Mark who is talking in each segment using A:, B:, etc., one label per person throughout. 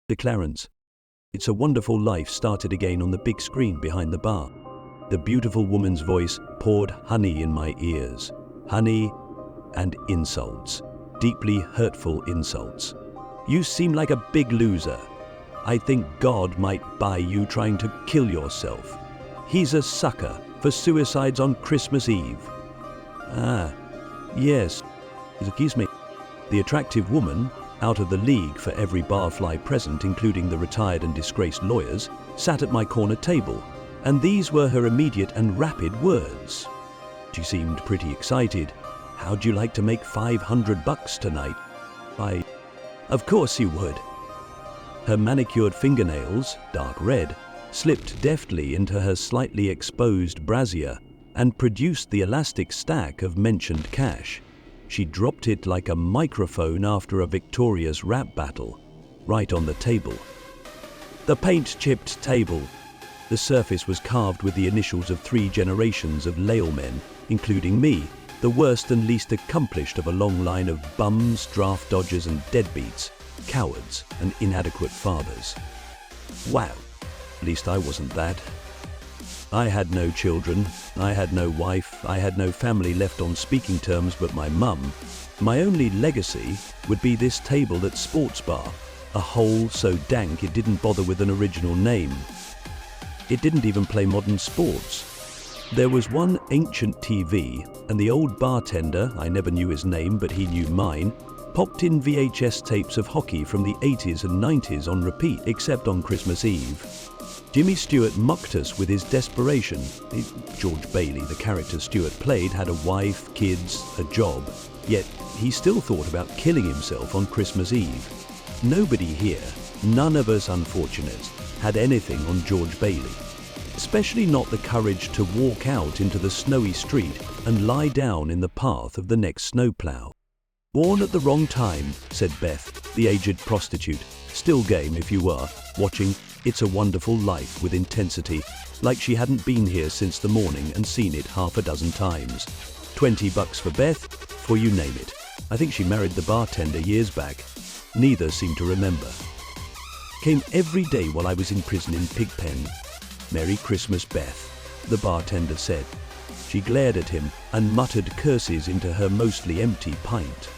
A: To Clarence. It's a Wonderful Life started again on the big screen behind the bar. The beautiful woman's voice poured honey in my ears. Honey and insults. Deeply hurtful insults. You seem like a big loser. I think God might buy you trying to kill yourself. He's a sucker for suicides on Christmas Eve. Ah, yes. Excuse me. The attractive woman, out of the league for every barfly present, including the retired and disgraced lawyers, sat at my corner table, and these were her immediate and rapid words. She seemed pretty excited. How'd you like to make $500 tonight? Of course you would. Her manicured fingernails, dark red, slipped deftly into her slightly exposed brassiere and produced the elastic stack of mentioned cash. She dropped it like a microphone after a victorious rap battle, right on the table. The paint-chipped table. The surface was carved with the initials of 3 generations of Lailmen, including me, the worst and least accomplished of a long line of bums, draft dodgers and deadbeats, cowards and inadequate fathers. Wow, at least I wasn't that. I had no children, I had no wife, I had no family left on speaking terms but my mum. My only legacy would be this table at Sports Bar, a hole so dank it didn't bother with an original name. It didn't even play modern sports. There was one ancient TV, and the old bartender, I never knew his name but he knew mine, popped in VHS tapes of hockey from the 80s and 90s on repeat, except on Christmas Eve. Jimmy Stewart mocked us with his desperation. George Bailey, the character Stewart played, had a wife, kids, a job, yet he still thought about killing himself on Christmas Eve. Nobody here, none of us unfortunates, had anything on George Bailey. Especially not the courage to walk out into the snowy street and lie down in the path of the next snowplow. Born at the wrong time, said Beth, the aged prostitute, still game if you were, watching It's a Wonderful Life with intensity, like she hadn't been here since the morning and seen it half a dozen times. $20 for Beth, for you name it. I think she married the bartender years back. Neither seemed to remember. Came every day while I was in prison in Pigpen. Merry Christmas, Beth, the bartender said. She glared at him and muttered curses into her mostly empty pint.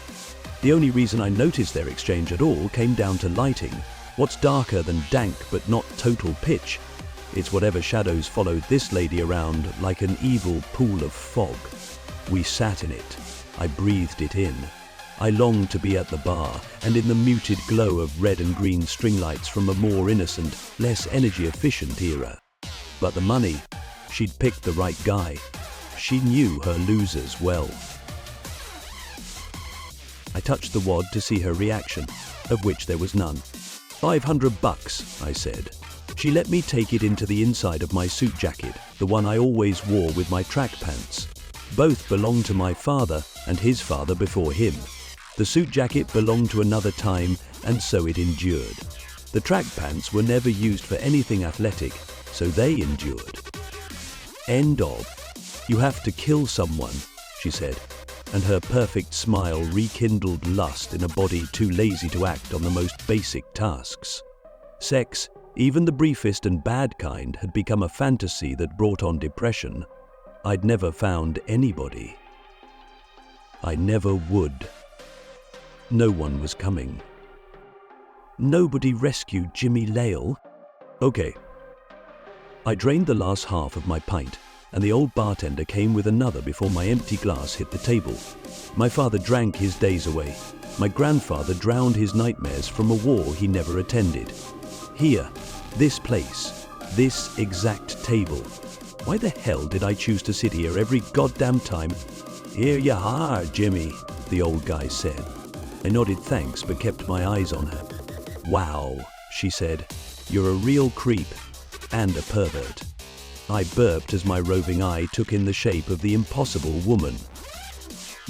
A: The only reason I noticed their exchange at all came down to lighting. What's darker than dank but not total pitch? It's whatever shadows followed this lady around like an evil pool of fog. We sat in it. I breathed it in. I longed to be at the bar and in the muted glow of red and green string lights from a more innocent, less energy-efficient era. But the money, she'd picked the right guy. She knew her losers well. I touched the wad to see her reaction, of which there was none. $500, I said. She let me take it into the inside of my suit jacket, the one I always wore with my track pants. Both belonged to my father and his father before him. The suit jacket belonged to another time, and so it endured. The track pants were never used for anything athletic, so they endured. End of. You have to kill someone, she said, and her perfect smile rekindled lust in a body too lazy to act on the most basic tasks. Sex, even the briefest and bad kind, had become a fantasy that brought on depression. I'd never found anybody. I never would. No one was coming. Nobody rescued Jimmy Lail. Okay. I drained the last half of my pint, and the old bartender came with another before my empty glass hit the table. My father drank his days away. My grandfather drowned his nightmares from a war he never attended. Here, this place, this exact table. Why the hell did I choose to sit here every goddamn time? Here you are, Jimmy, the old guy said. I nodded thanks but kept my eyes on her. Wow, she said, you're a real creep and a pervert. I burped as my roving eye took in the shape of the impossible woman.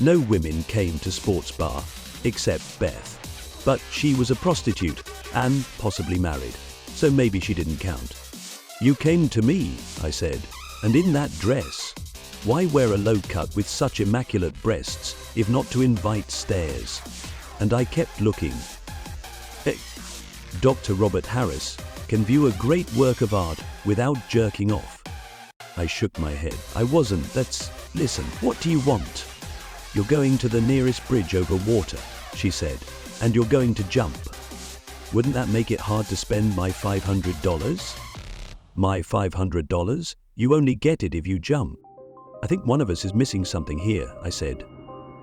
A: No women came to Sports Bar, except Beth. But she was a prostitute and possibly married, so maybe she didn't count. You came to me, I said, and in that dress. Why wear a low cut with such immaculate breasts, if not to invite stares? And I kept looking. Dr. Robert Harris can view a great work of art without jerking off. I shook my head. I wasn't. Listen, what do you want? You're going to the nearest bridge over water, she said, and you're going to jump. Wouldn't that make it hard to spend my $500? My $500? You only get it if you jump. I think one of us is missing something here, I said.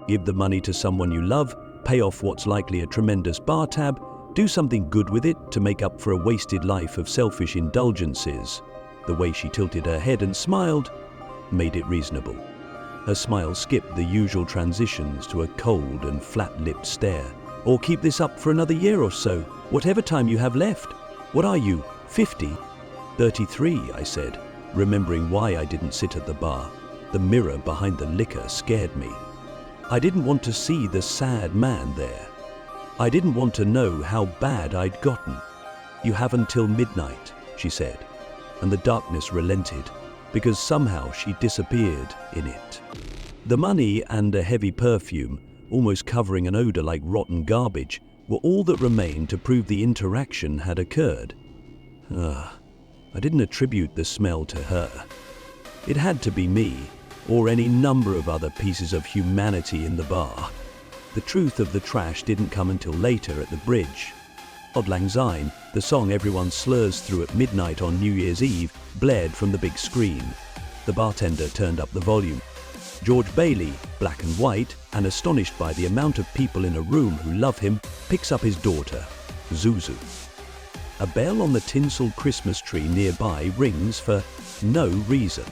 A: Give the money to someone you love, pay off what's likely a tremendous bar tab, do something good with it to make up for a wasted life of selfish indulgences. The way she tilted her head and smiled made it reasonable. Her smile skipped the usual transitions to a cold and flat-lipped stare. Or keep this up for another year or so, whatever time you have left. What are you, 50? 33, I said, remembering why I didn't sit at the bar. The mirror behind the liquor scared me. I didn't want to see the sad man there. I didn't want to know how bad I'd gotten. You have until midnight, she said, and the darkness relented, because somehow she disappeared in it. The money and a heavy perfume, almost covering an odor like rotten garbage, were all that remained to prove the interaction had occurred. I didn't attribute the smell to her. It had to be me, or any number of other pieces of humanity in the bar. The truth of the trash didn't come until later at the bridge. Auld Lang Syne, the song everyone slurs through at midnight on New Year's Eve, blared from the big screen. The bartender turned up the volume. George Bailey, black and white, and astonished by the amount of people in a room who love him, picks up his daughter, Zuzu. A bell on the tinsel Christmas tree nearby rings for no reason.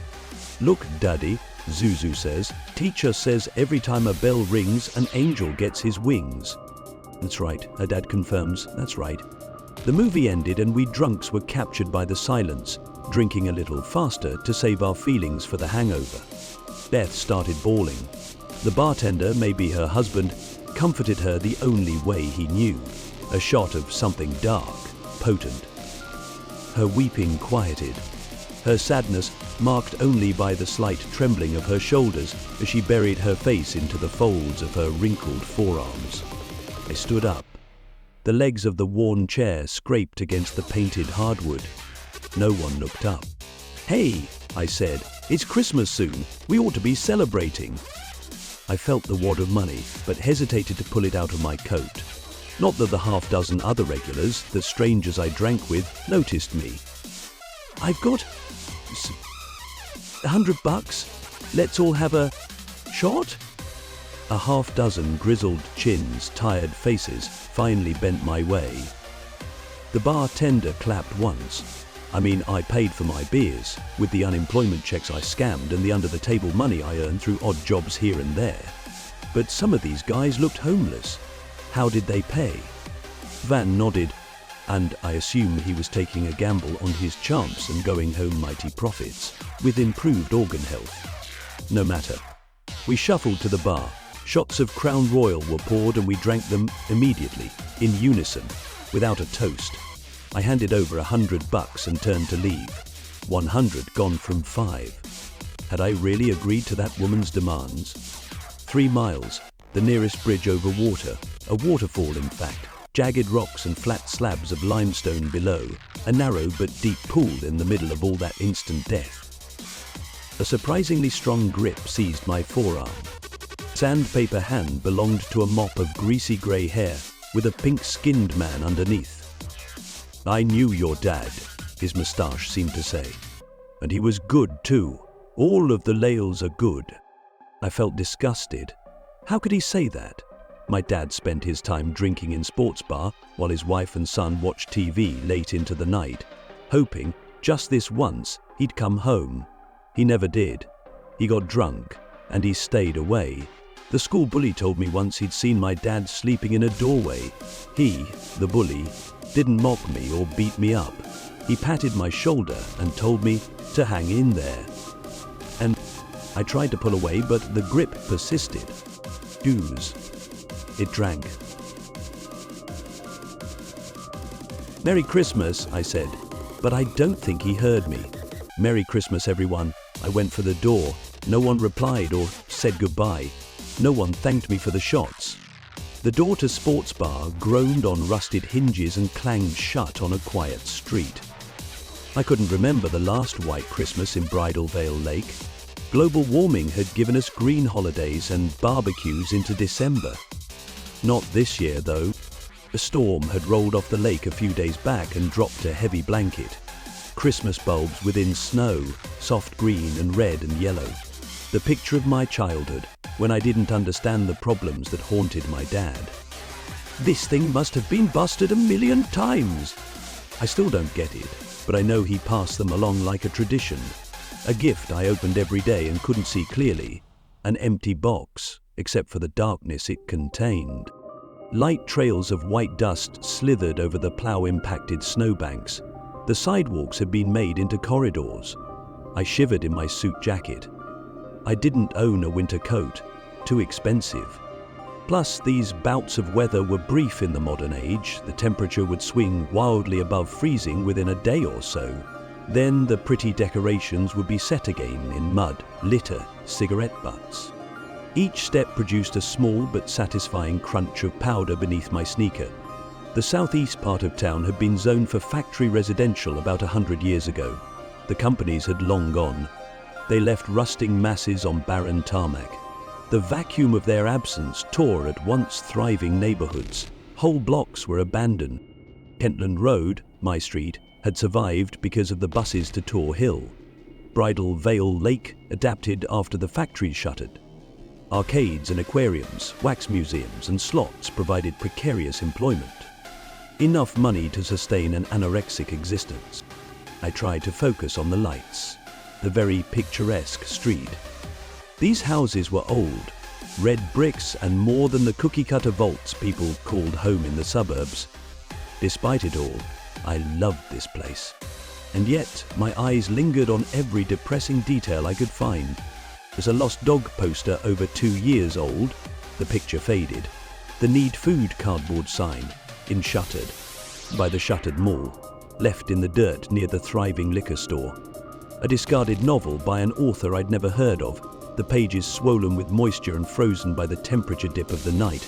A: Look, Daddy, Zuzu says, teacher says every time a bell rings, an angel gets his wings. That's right, her dad confirms, that's right. The movie ended and we drunks were captured by the silence, drinking a little faster to save our feelings for the hangover. Beth started bawling. The bartender, maybe her husband, comforted her the only way he knew, a shot of something dark, potent. Her weeping quieted. Her sadness marked only by the slight trembling of her shoulders as she buried her face into the folds of her wrinkled forearms. I stood up. The legs of the worn chair scraped against the painted hardwood. No one looked up. Hey, I said, it's Christmas soon. We ought to be celebrating. I felt the wad of money, but hesitated to pull it out of my coat. Not that the half-dozen other regulars, the strangers I drank with, noticed me. I've got $100. Let's all have a shot? A half-dozen grizzled chins, tired faces, finally bent my way. The bartender clapped once. I paid for my beers, with the unemployment checks I scammed and the under-the-table money I earned through odd jobs here and there. But some of these guys looked homeless. How did they pay? Van nodded, and I assume he was taking a gamble on his chance and going home mighty profits, with improved organ health. No matter. We shuffled to the bar. Shots of Crown Royal were poured and we drank them immediately, in unison, without a toast. I handed over $100 and turned to leave. 100 gone from 5. Had I really agreed to that woman's demands? 3 miles, the nearest bridge over water, a waterfall in fact, jagged rocks and flat slabs of limestone below, a narrow but deep pool in the middle of all that instant death. A surprisingly strong grip seized my forearm. Sandpaper hand belonged to a mop of greasy grey hair with a pink-skinned man underneath. I knew your dad, his moustache seemed to say. And he was good too. All of the Lales are good. I felt disgusted. How could he say that? My dad spent his time drinking in sports bar while his wife and son watched TV late into the night, hoping, just this once, he'd come home. He never did. He got drunk, and he stayed away. The school bully told me once he'd seen my dad sleeping in a doorway. He, the bully, didn't mock me or beat me up. He patted my shoulder and told me to hang in there. And I tried to pull away, but the grip persisted. Booze. It drank. Merry Christmas, I said, but I don't think he heard me. Merry Christmas, everyone. I went for the door. No one replied or said goodbye. No one thanked me for the shots. The door to Sports Bar groaned on rusted hinges and clanged shut on a quiet street. I couldn't remember the last white Christmas in Bridal Veil Lake. Global warming had given us green holidays and barbecues into December. Not this year, though. A storm had rolled off the lake a few days back and dropped a heavy blanket. Christmas bulbs within snow, soft green and red and yellow. The picture of my childhood, when I didn't understand the problems that haunted my dad. This thing must have been busted 1,000,000 times. I still don't get it, but I know he passed them along like a tradition. A gift I opened every day and couldn't see clearly. An empty box, except for the darkness it contained. Light trails of white dust slithered over the plow-impacted snowbanks. The sidewalks had been made into corridors. I shivered in my suit jacket. I didn't own a winter coat, too expensive. Plus, these bouts of weather were brief in the modern age. The temperature would swing wildly above freezing within a day or so. Then the pretty decorations would be set again in mud, litter, cigarette butts. Each step produced a small but satisfying crunch of powder beneath my sneaker. The southeast part of town had been zoned for factory residential about 100 years ago. The companies had long gone. They left rusting masses on barren tarmac. The vacuum of their absence tore at once thriving neighborhoods. Whole blocks were abandoned. Kentland Road, my street, had survived because of the buses to Tor Hill. Bridal Veil Lake adapted after the factories shuttered. Arcades and aquariums, wax museums and slots provided precarious employment. Enough money to sustain an anorexic existence. I tried to focus on the lights. The very picturesque street. These houses were old, red bricks and more than the cookie-cutter vaults people called home in the suburbs. Despite it all, I loved this place. And yet, my eyes lingered on every depressing detail I could find. There's a lost dog poster over 2 years old. The picture faded. The Need Food cardboard sign, shuttered, by the shuttered mall, left in the dirt near the thriving liquor store. A discarded novel by an author I'd never heard of, the pages swollen with moisture and frozen by the temperature dip of the night.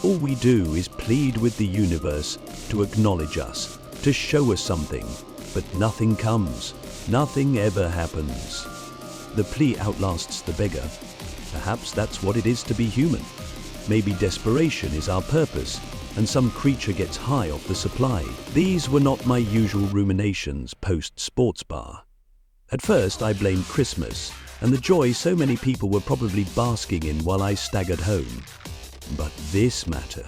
A: All we do is plead with the universe to acknowledge us, to show us something, but nothing comes, nothing ever happens. The plea outlasts the beggar. Perhaps that's what it is to be human. Maybe desperation is our purpose, and some creature gets high off the supply. These were not my usual ruminations post-Sports Bar. At first, I blamed Christmas, and the joy so many people were probably basking in while I staggered home. But this matter.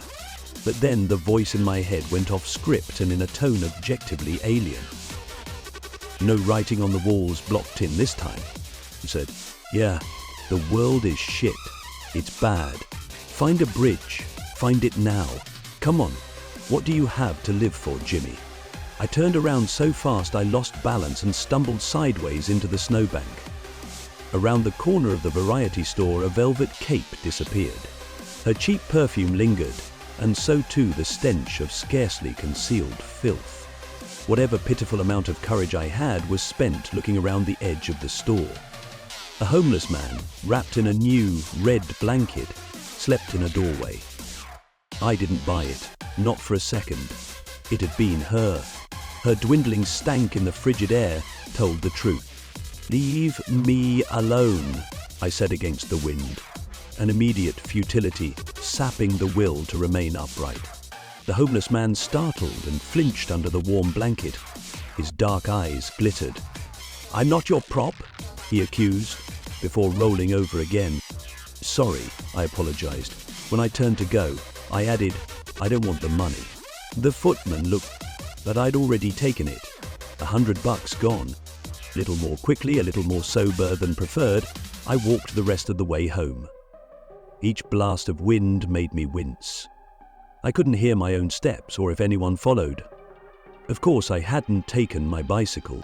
A: But then the voice in my head went off script and in a tone objectively alien. No writing on the walls blocked in this time. He said, "Yeah, the world is shit. It's bad. Find a bridge. Find it now. Come on, what do you have to live for, Jimmy?" I turned around so fast I lost balance and stumbled sideways into the snowbank. Around the corner of the variety store, a velvet cape disappeared. Her cheap perfume lingered, and so too the stench of scarcely concealed filth. Whatever pitiful amount of courage I had was spent looking around the edge of the store. A homeless man, wrapped in a new, red blanket, slept in a doorway. I didn't buy it, not for a second. It had been her. Her dwindling stank in the frigid air told the truth. "Leave me alone," I said against the wind. An immediate futility, sapping the will to remain upright. The homeless man startled and flinched under the warm blanket. His dark eyes glittered. "I'm not your prop," he accused, before rolling over again. "Sorry," I apologized. When I turned to go, I added, "I don't want the money." The footman looked, but I'd already taken it. $100 gone. A little more quickly, a little more sober than preferred, I walked the rest of the way home. Each blast of wind made me wince. I couldn't hear my own steps or if anyone followed. Of course, I hadn't taken my bicycle.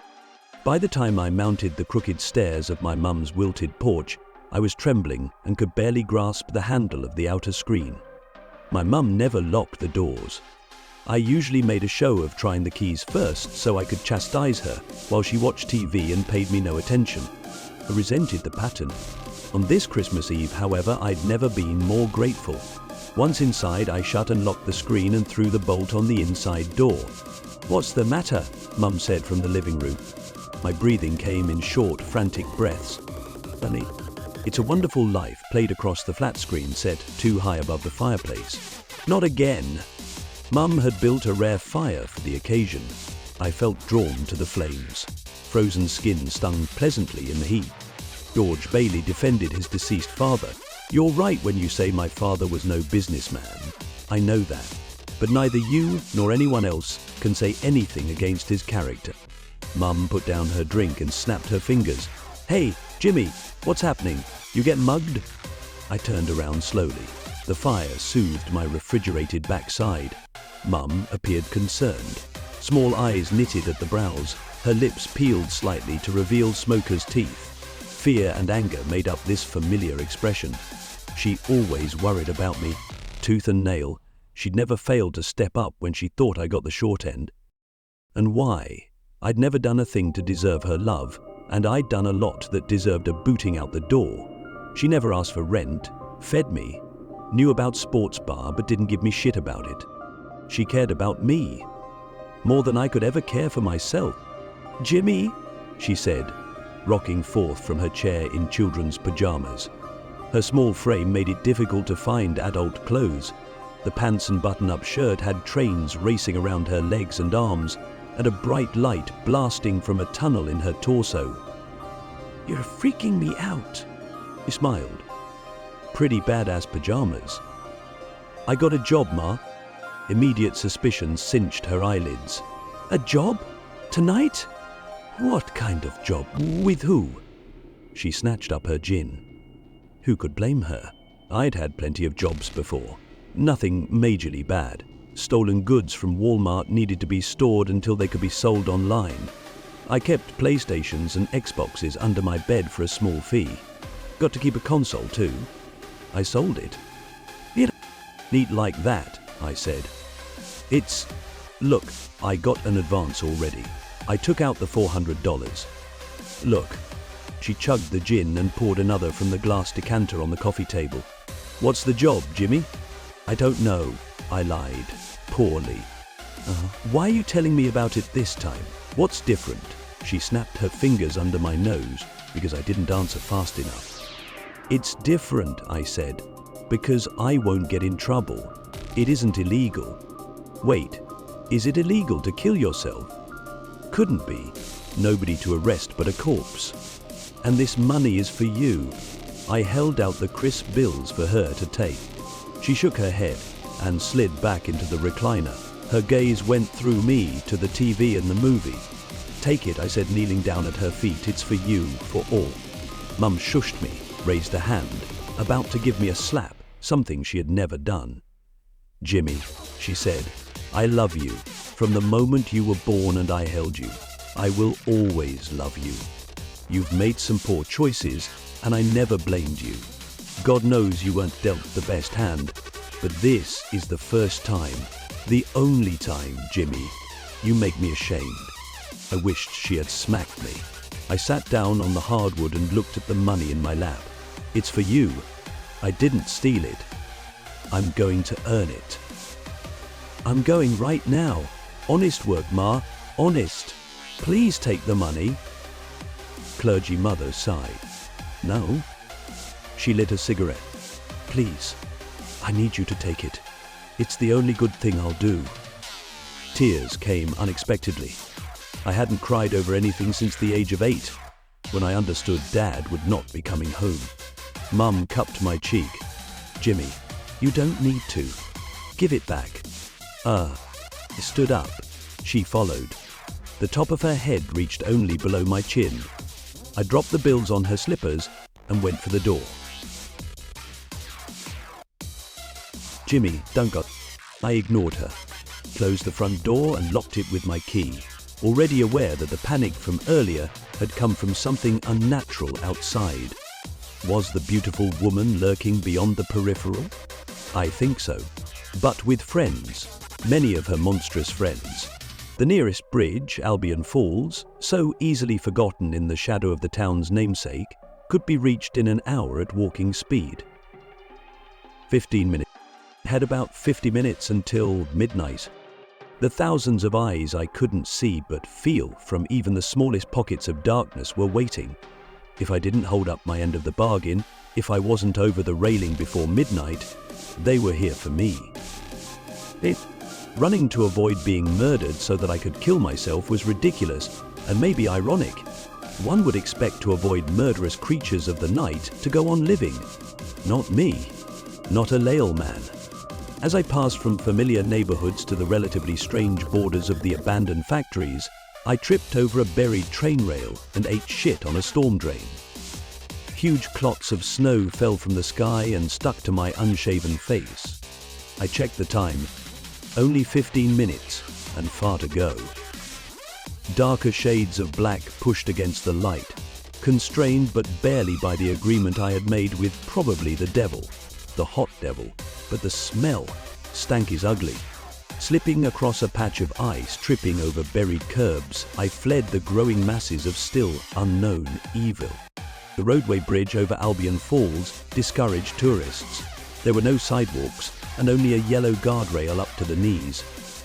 A: By the time I mounted the crooked stairs of my mum's wilted porch, I was trembling and could barely grasp the handle of the outer screen. My mum never locked the doors. I usually made a show of trying the keys first so I could chastise her while she watched TV and paid me no attention. I resented the pattern. On this Christmas Eve, however, I'd never been more grateful. Once inside, I shut and locked the screen and threw the bolt on the inside door. "What's the matter?" Mum said from the living room. My breathing came in short, frantic breaths. "Honey, It's a Wonderful Life played across the flat screen set too high above the fireplace. Not again. Mum had built a rare fire for the occasion. I felt drawn to the flames. Frozen skin stung pleasantly in the heat. George Bailey defended his deceased father. "You're right when you say my father was no businessman. I know that. But neither you nor anyone else can say anything against his character." Mum put down her drink and snapped her fingers. "Hey, Jimmy, what's happening? You get mugged?" I turned around slowly. The fire soothed my refrigerated backside. Mum appeared concerned. Small eyes knitted at the brows. Her lips peeled slightly to reveal smoker's teeth. Fear and anger made up this familiar expression. She always worried about me. Tooth and nail, she'd never failed to step up when she thought I got the short end. And why? I'd never done a thing to deserve her love, and I'd done a lot that deserved a booting out the door. She never asked for rent, fed me, knew about sports bar but didn't give me shit about it. She cared about me, more than I could ever care for myself. "Jimmy," she said, rocking forth from her chair in children's pajamas. Her small frame made it difficult to find adult clothes. The pants and button-up shirt had trains racing around her legs and arms, and a bright light blasting from a tunnel in her torso. "You're freaking me out," she smiled. "Pretty badass pajamas." "I got a job, Ma." Immediate suspicion cinched her eyelids. "A job? Tonight? What kind of job? With who?" She snatched up her gin. Who could blame her? I'd had plenty of jobs before. Nothing majorly bad. Stolen goods from Walmart needed to be stored until they could be sold online. I kept PlayStations and Xboxes under my bed for a small fee. Got to keep a console too. I sold it. "You don't eat like that," I said. Look, I got an advance already. I took out the $400. Look." She chugged the gin and poured another from the glass decanter on the coffee table. "What's the job, Jimmy?" "I don't know," I lied, poorly. "Why are you telling me about it this time? What's different?" She snapped her fingers under my nose because I didn't answer fast enough. "It's different," I said, "because I won't get in trouble. It isn't illegal." "Wait, is it illegal to kill yourself?" "Couldn't be. Nobody to arrest but a corpse. And this money is for you." I held out the crisp bills for her to take. She shook her head and slid back into the recliner. Her gaze went through me to the TV and the movie. "Take it," I said, kneeling down at her feet. "It's for you, for all." Mum shushed me, raised a hand, about to give me a slap, something she had never done. "Jimmy," she said, "I love you. From the moment you were born and I held you, I will always love you. You've made some poor choices, and I never blamed you. God knows you weren't dealt the best hand, but this is the first time, the only time, Jimmy. You make me ashamed." I wished she had smacked me. I sat down on the hardwood and looked at the money in my lap. "It's for you. I didn't steal it. I'm going to earn it." "I'm going right now. Honest work, Ma. Honest. Please take the money." Clergy mother sighed. "No." She lit a cigarette. "Please, I need you to take it. It's the only good thing I'll do." Tears came unexpectedly. I hadn't cried over anything since the age of 8, when I understood Dad would not be coming home. Mum cupped my cheek. "Jimmy, you don't need to. Give it back." I stood up. She followed. The top of her head reached only below my chin. I dropped the bills on her slippers and went for the door. "Jimmy, don't go." I ignored her, closed the front door and locked it with my key, already aware that the panic from earlier had come from something unnatural outside. Was the beautiful woman lurking beyond the peripheral? I think so, but with friends, many of her monstrous friends. The nearest bridge, Albion Falls, so easily forgotten in the shadow of the town's namesake, could be reached in an hour at walking speed. 15 minutes Had about 50 minutes until midnight. The thousands of eyes I couldn't see but feel from even the smallest pockets of darkness were waiting. If I didn't hold up my end of the bargain, if I wasn't over the railing before midnight, they were here for me. Running to avoid being murdered so that I could kill myself was ridiculous and maybe ironic. One would expect to avoid murderous creatures of the night to go on living. Not me. Not a Lael man. As I passed from familiar neighborhoods to the relatively strange borders of the abandoned factories, I tripped over a buried train rail and ate shit on a storm drain. Huge clots of snow fell from the sky and stuck to my unshaven face. I checked the time. Only 15 minutes and far to go. Darker shades of black pushed against the light, constrained but barely by the agreement I had made with probably the devil, the hot devil, but the smell stank is ugly. Slipping across a patch of ice, tripping over buried curbs, I fled the growing masses of still unknown evil. The roadway bridge over Albion Falls discouraged tourists. There were no sidewalks and only a yellow guardrail up to the knees.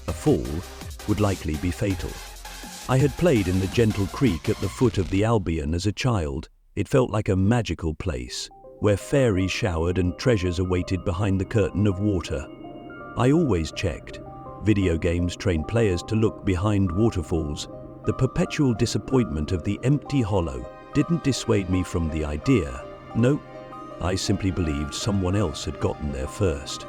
A: A fall would likely be fatal. I had played in the gentle creek at the foot of the Albion as a child. It felt like a magical place, where fairies showered and treasures awaited behind the curtain of water. I always checked. Video games train players to look behind waterfalls. The perpetual disappointment of the empty hollow didn't dissuade me from the idea. No, I simply believed someone else had gotten there first.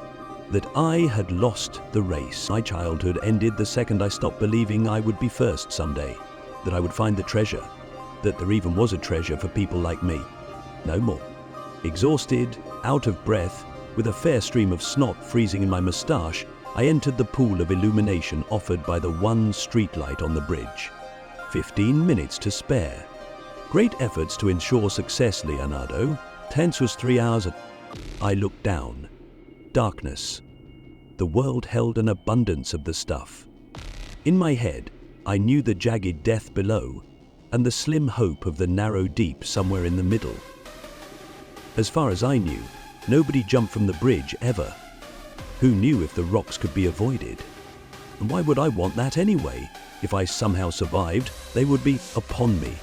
A: That I had lost the race. My childhood ended the second I stopped believing I would be first someday. That I would find the treasure. That there even was a treasure for people like me. No more. Exhausted, out of breath, with a fair stream of snot freezing in my moustache, I entered the pool of illumination offered by the one streetlight on the bridge. 15 minutes to spare. Great efforts to ensure success, Leonardo. Tense was 3 hours. I looked down. Darkness. The world held an abundance of the stuff. In my head, I knew the jagged death below and the slim hope of the narrow deep somewhere in the middle. As far as I knew, nobody jumped from the bridge ever. Who knew if the rocks could be avoided? And why would I want that anyway? If I somehow survived, they would be upon me.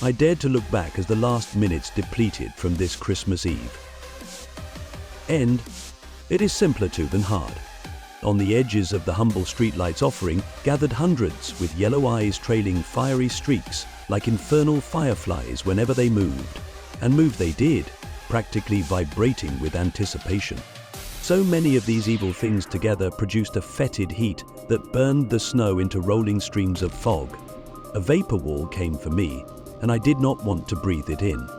A: I dared to look back as the last minutes depleted from this Christmas Eve. End. It is simpler to than hard. On the edges of the humble streetlight's offering gathered hundreds with yellow eyes trailing fiery streaks like infernal fireflies whenever they moved. And move they did, practically vibrating with anticipation. So many of these evil things together produced a fetid heat that burned the snow into rolling streams of fog. A vapor wall came for me, and I did not want to breathe it in.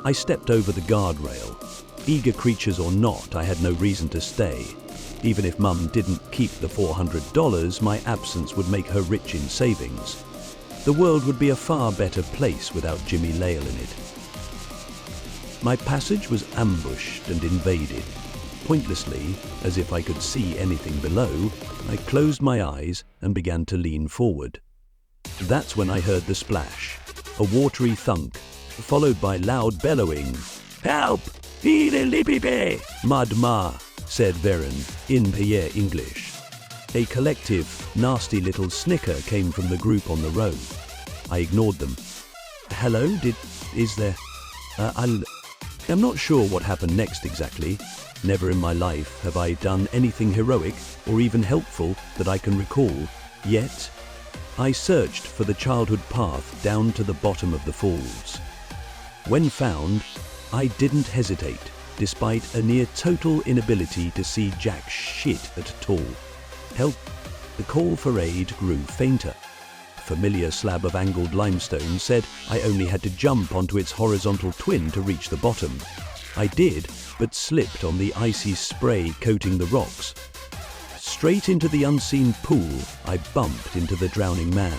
A: I stepped over the guardrail. Eager creatures or not, I had no reason to stay. Even if Mum didn't keep the $400, my absence would make her rich in savings. The world would be a far better place without Jimmy Lael in it. My passage was ambushed and invaded. Pointlessly, as if I could see anything below, I closed my eyes and began to lean forward. That's when I heard the splash, a watery thunk, followed by loud bellowing. "Help! Mud ma," said Veren in Pierre English. A collective, nasty little snicker came from the group on the road. I ignored them. "Hello, is there... I'm not sure what happened next exactly. Never in my life have I done anything heroic or even helpful that I can recall. Yet, I searched for the childhood path down to the bottom of the falls. When found, I didn't hesitate, despite a near total inability to see jack shit at all. Help! The call for aid grew fainter. A familiar slab of angled limestone said I only had to jump onto its horizontal twin to reach the bottom. I did, but slipped on the icy spray coating the rocks. Straight into the unseen pool, I bumped into the drowning man.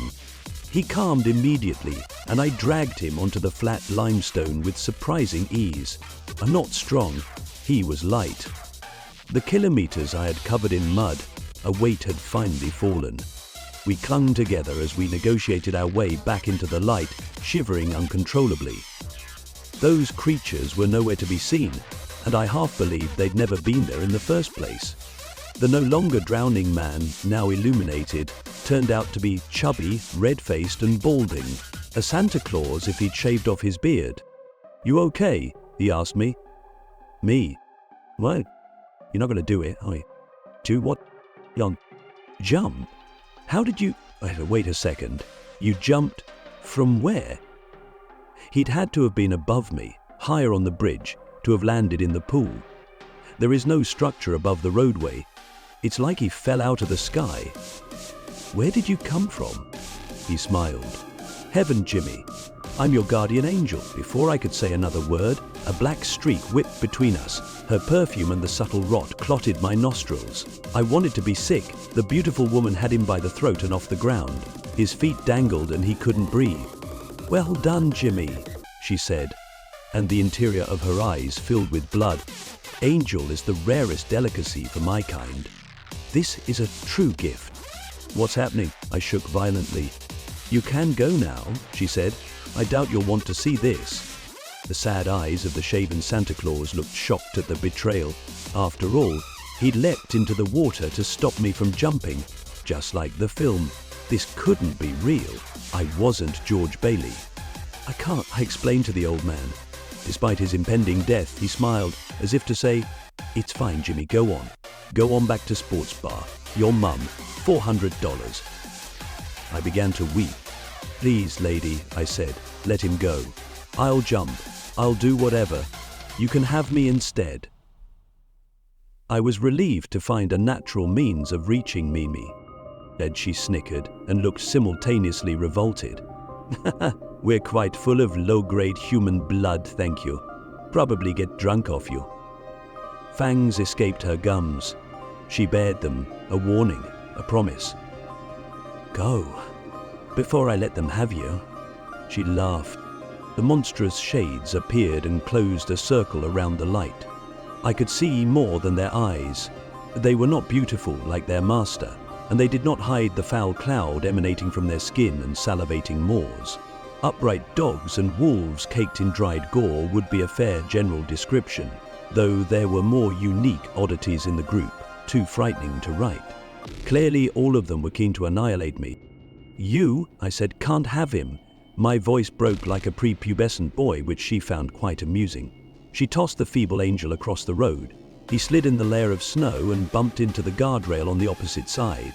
A: He calmed immediately, and I dragged him onto the flat limestone with surprising ease. I'm not strong, he was light. The kilometers I had covered in mud, a weight had finally fallen. We clung together as we negotiated our way back into the light, shivering uncontrollably. Those creatures were nowhere to be seen, and I half believed they'd never been there in the first place. The no longer drowning man, now illuminated, turned out to be chubby, red-faced and balding, a Santa Claus if he'd shaved off his beard. "You okay?" he asked me. "Me? Well, you're not going to do it, are you?" "Do what?" "Jump? How did you—" "Wait a second. You jumped from where?" He'd had to have been above me, higher on the bridge, to have landed in the pool. There is no structure above the roadway. It's like he fell out of the sky. "Where did you come from?" He smiled. "Heaven, Jimmy. I'm your guardian angel." Before I could say another word, a black streak whipped between us. Her perfume and the subtle rot clotted my nostrils. I wanted to be sick. The beautiful woman had him by the throat and off the ground. His feet dangled and he couldn't breathe. "Well done, Jimmy," she said, and the interior of her eyes filled with blood. "Angel is the rarest delicacy for my kind. This is a true gift." "What's happening?" I shook violently. "You can go now," she said. "I doubt you'll want to see this." The sad eyes of the shaven Santa Claus looked shocked at the betrayal. After all, he'd leapt into the water to stop me from jumping, just like the film. This couldn't be real. I wasn't George Bailey. "I can't," I explained to the old man. Despite his impending death, he smiled, as if to say, "It's fine, Jimmy, go on. Go on back to sports bar. Your mum, $400. I began to weep. "Please, lady," I said, "let him go. I'll jump. I'll do whatever. You can have me instead." I was relieved to find a natural means of reaching Mimi. Then she snickered and looked simultaneously revolted. "We're quite full of low-grade human blood, thank you. Probably get drunk off you." Fangs escaped her gums. She bared them, a warning, a promise. "Go, before I let them have you." She laughed. The monstrous shades appeared and closed a circle around the light. I could see more than their eyes. They were not beautiful like their master, and they did not hide the foul cloud emanating from their skin and salivating maws. Upright dogs and wolves caked in dried gore would be a fair general description, though there were more unique oddities in the group, too frightening to write. Clearly, all of them were keen to annihilate me. "You," I said, "can't have him." My voice broke like a prepubescent boy, which she found quite amusing. She tossed the feeble angel across the road. He slid in the layer of snow and bumped into the guardrail on the opposite side.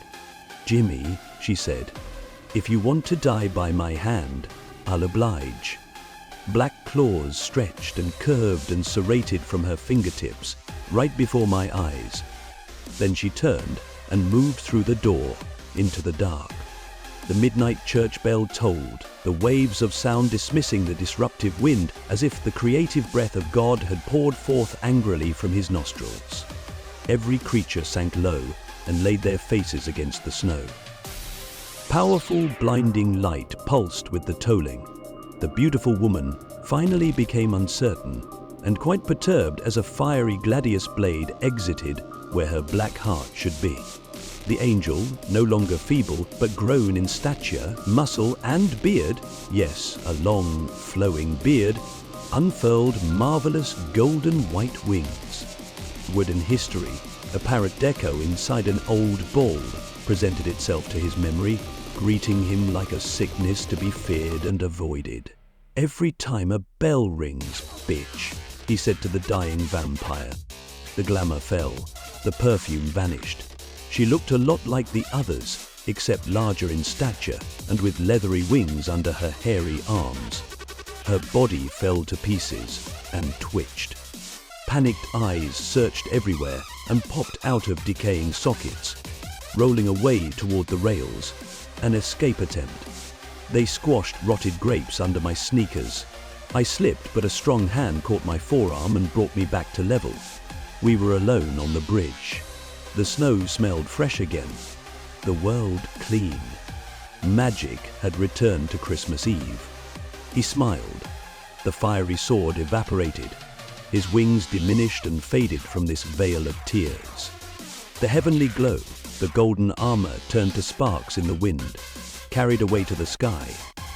A: "Jimmy," she said, "if you want to die by my hand, I'll oblige." Black claws stretched and curved and serrated from her fingertips, right before my eyes. Then she turned and moved through the door into the dark. The midnight church bell tolled, the waves of sound dismissing the disruptive wind as if the creative breath of God had poured forth angrily from his nostrils. Every creature sank low and laid their faces against the snow. Powerful, blinding light pulsed with the tolling. The beautiful woman finally became uncertain and quite perturbed as a fiery gladius blade exited where her black heart should be. The angel, no longer feeble, but grown in stature, muscle, and beard, yes, a long, flowing beard, unfurled marvelous golden white wings. Wooden history, a parrot deco inside an old ball, presented itself to his memory, greeting him like a sickness to be feared and avoided. "Every time a bell rings, bitch," he said to the dying vampire. The glamour fell. The perfume vanished. She looked a lot like the others, except larger in stature and with leathery wings under her hairy arms. Her body fell to pieces and twitched. Panicked eyes searched everywhere and popped out of decaying sockets, rolling away toward the rails. An escape attempt. They squashed rotted grapes under my sneakers. I slipped, but a strong hand caught my forearm and brought me back to level. We were alone on the bridge. The snow smelled fresh again. The world clean. Magic had returned to Christmas Eve. He smiled. The fiery sword evaporated. His wings diminished and faded from this veil of tears. The heavenly glow, the golden armor turned to sparks in the wind, carried away to the sky,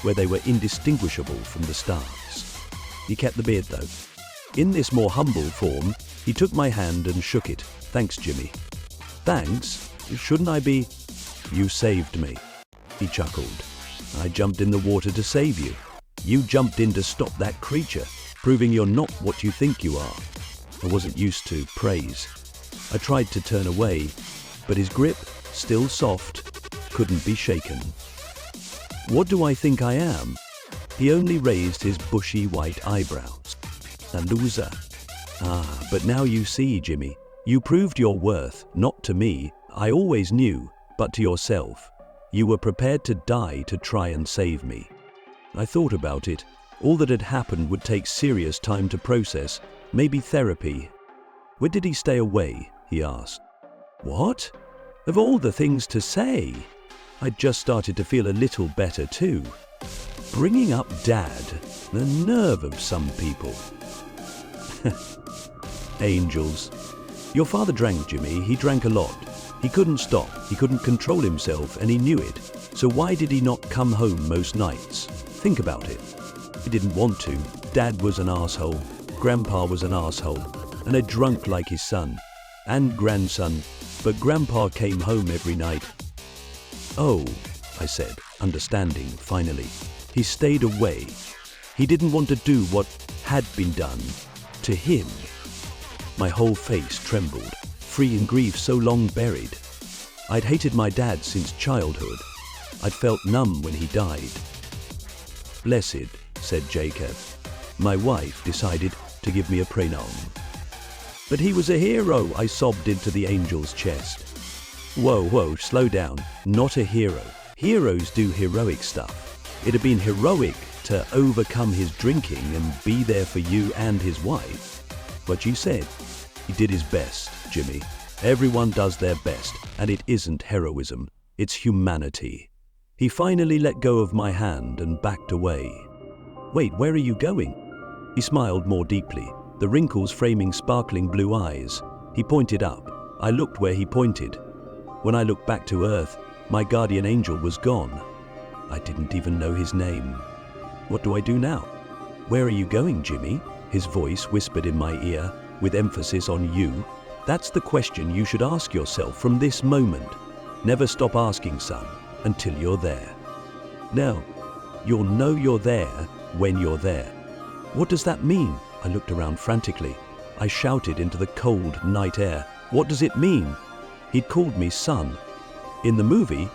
A: where they were indistinguishable from the stars. He kept the beard, though. In this more humble form, he took my hand and shook it. "Thanks, Jimmy." "Thanks? Shouldn't I be—" "You saved me," he chuckled. "I jumped in the water to save you. You jumped in to stop that creature, proving you're not what you think you are." I wasn't used to praise. I tried to turn away, but his grip, still soft, couldn't be shaken. "What do I think I am?" He only raised his bushy white eyebrows. "A loser." "Ah, but now you see, Jimmy. You proved your worth, not to me, I always knew, but to yourself. You were prepared to die to try and save me." I thought about it. All that had happened would take serious time to process, maybe therapy. "Where did he stay away?" he asked. "What? Of all the things to say!" I'd just started to feel a little better too. Bringing up Dad, the nerve of some people. Angels. "Your father drank, Jimmy. He drank a lot. He couldn't stop, he couldn't control himself, and he knew it. So why did he not come home most nights? Think about it. He didn't want to. Dad was an asshole. Grandpa was an asshole. And a drunk like his son. And grandson. But Grandpa came home every night." "Oh," I said, understanding finally. "He stayed away. He didn't want to do what had been done to him." My whole face trembled, free in grief so long buried. I'd hated my dad since childhood. I'd felt numb when he died. "Blessed," said Jacob. My wife decided to give me a prenom. "But he was a hero," I sobbed into the angel's chest. Whoa, slow down. Not a hero. Heroes do heroic stuff. It had been heroic to overcome his drinking and be there for you and his wife. But you said he did his best, Jimmy. Everyone does their best, and it isn't heroism. It's humanity. He finally let go of my hand and backed away. "Wait, where are you going?" He smiled more deeply, the wrinkles framing sparkling blue eyes. He pointed up. I looked where he pointed. When I looked back to Earth, my guardian angel was gone. I didn't even know his name. What do I do now? "Where are you going, Jimmy?" His voice whispered in my ear, with emphasis on you. "That's the question you should ask yourself from this moment. Never stop asking, son, until you're there. No, you'll know you're there when you're there." "What does that mean?" I looked around frantically. I shouted into the cold night air. "What does it mean?" He'd called me son. In the movie,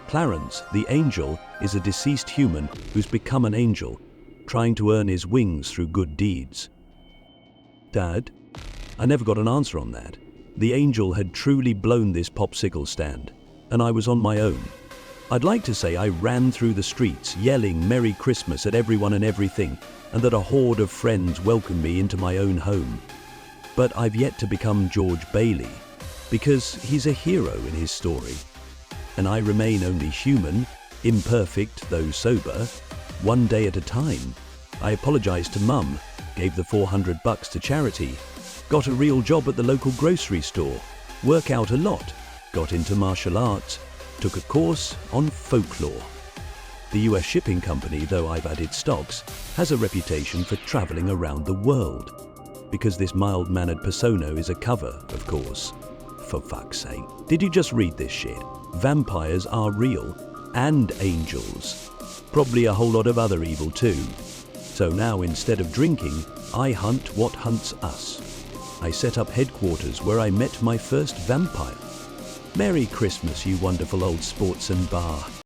A: Clarence, the angel, is a deceased human who's become an angel, trying to earn his wings through good deeds. "Dad?" I never got an answer on that. The angel had truly blown this popsicle stand, and I was on my own. I'd like to say I ran through the streets yelling Merry Christmas at everyone and everything, and that a horde of friends welcomed me into my own home. But I've yet to become George Bailey, because he's a hero in his story. And I remain only human, imperfect though sober, one day at a time. I apologized to Mum, gave the $400 to charity, got a real job at the local grocery store, work out a lot, got into martial arts, took a course on folklore. The US shipping company, though I've added stocks, has a reputation for traveling around the world. Because this mild-mannered persona is a cover, of course. For fuck's sake. Did you just read this shit? Vampires are real, and angels. Probably a whole lot of other evil too. So now instead of drinking, I hunt what hunts us. I set up headquarters where I met my first vampire. Merry Christmas, you wonderful old sportsman bar.